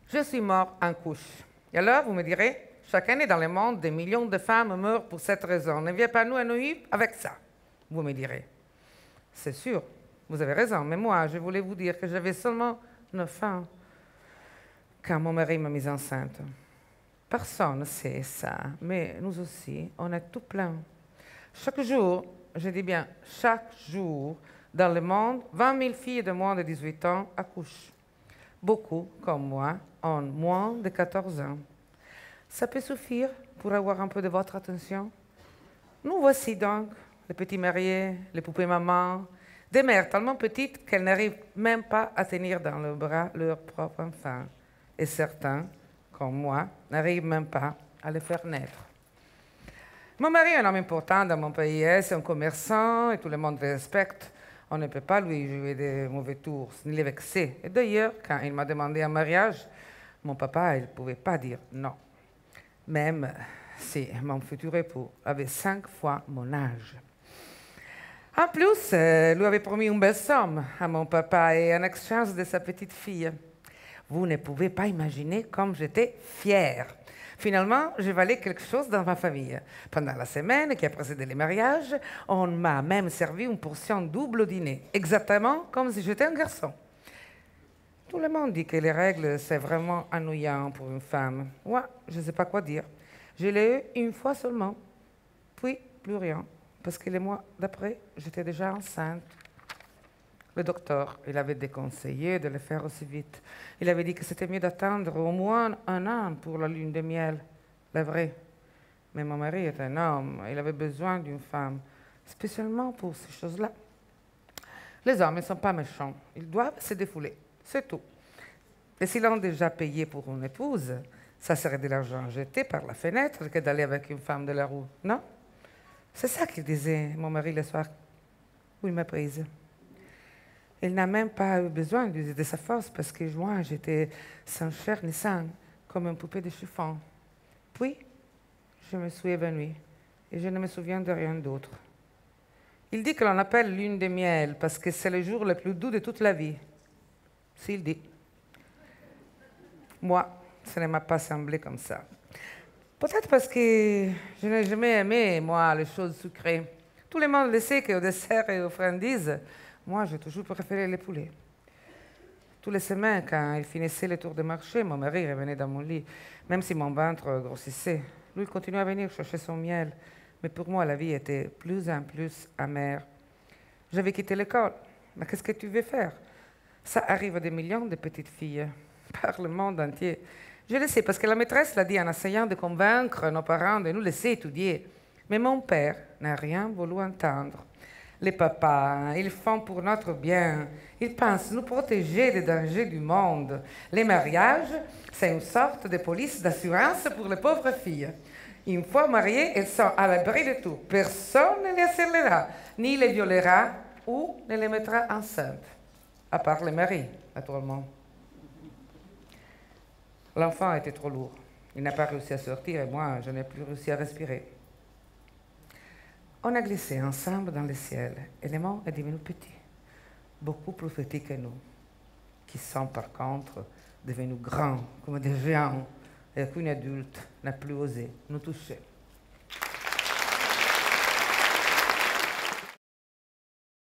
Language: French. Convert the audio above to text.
Je suis mort en couche. Et alors, vous me direz, chaque année dans le monde, des millions de femmes meurent pour cette raison. Ne viens pas nous ennuyer avec ça, vous me direz. C'est sûr, vous avez raison, mais moi, je voulais vous dire que j'avais seulement 9 ans quand mon mari m'a mise enceinte. Personne ne sait ça, mais nous aussi, on est tout plein. Chaque jour, je dis bien chaque jour, dans le monde, 20 000 filles de moins de 18 ans accouchent. Beaucoup, comme moi, ont moins de 14 ans. Ça peut suffire pour avoir un peu de votre attention? Nous voici donc, les petits mariés, les poupées mamans, des mères tellement petites qu'elles n'arrivent même pas à tenir dans le bras leur propre enfant. Et certains, comme moi, n'arrivent même pas à les faire naître. Mon mari est un homme important dans mon pays, c'est un commerçant et tout le monde le respecte. On ne peut pas lui jouer des mauvais tours, ni les vexer. Et d'ailleurs, quand il m'a demandé un mariage, mon papa, il ne pouvait pas dire non. Même si mon futur époux avait 5 fois mon âge. En plus, lui avait promis une belle somme à mon papa et en échange de sa petite fille. Vous ne pouvez pas imaginer comme j'étais fière. Finalement, je valais quelque chose dans ma famille. Pendant la semaine qui a précédé le mariage, on m'a même servi une portion double au dîner, exactement comme si j'étais un garçon. Tout le monde dit que les règles, c'est vraiment ennuyant pour une femme. Moi, je ne sais pas quoi dire. Je l'ai eu une fois seulement, puis plus rien, parce que les mois d'après, j'étais déjà enceinte. Le docteur, il avait déconseillé de le faire aussi vite. Il avait dit que c'était mieux d'attendre au moins 1 an pour la lune de miel. C'est vrai. Mais mon mari est un homme. Il avait besoin d'une femme, spécialement pour ces choses-là. Les hommes ne sont pas méchants. Ils doivent se défouler. C'est tout. Et s'ils ont déjà payé pour une épouse, ça serait de l'argent jeté par la fenêtre que d'aller avec une femme de la rue, non? C'est ça qu'il disait, mon mari, le soir où il m'a prise. Il n'a même pas eu besoin de sa force parce que moi, j'étais sans chair ni sang, comme une poupée de chiffon. Puis, je me suis évanouie et je ne me souviens de rien d'autre. Il dit que l'on appelle lune de miel parce que c'est le jour le plus doux de toute la vie. S'il dit. Moi, ça ne m'a pas semblé comme ça. Peut-être parce que je n'ai jamais aimé, moi, les choses sucrées. Tout le monde le sait qu'au dessert et aux friandises, moi, j'ai toujours préféré les poulets. Toutes les semaines, quand il finissait le tour de marché, mon mari revenait dans mon lit, même si mon ventre grossissait. Lui, il continuait à venir chercher son miel. Mais pour moi, la vie était plus en plus amère. J'avais quitté l'école. Mais qu'est-ce que tu veux faire? Ça arrive à des millions de petites filles, par le monde entier. Je le sais, parce que la maîtresse l'a dit en essayant de convaincre nos parents de nous laisser étudier. Mais mon père n'a rien voulu entendre. Les papas, ils font pour notre bien. Ils pensent nous protéger des dangers du monde. Les mariages, c'est une sorte de police d'assurance pour les pauvres filles. Une fois mariées, elles sont à l'abri de tout. Personne ne les harcelera, ni les violera ou ne les mettra enceintes. À part les maris, naturellement. L'enfant était trop lourd. Il n'a pas réussi à sortir et moi, je n'ai plus réussi à respirer. On a glissé ensemble dans le ciel et le monde est devenu petit, beaucoup plus petit que nous, qui sont par contre devenus grands, comme des géants, et qu'une adulte n'a plus osé nous toucher.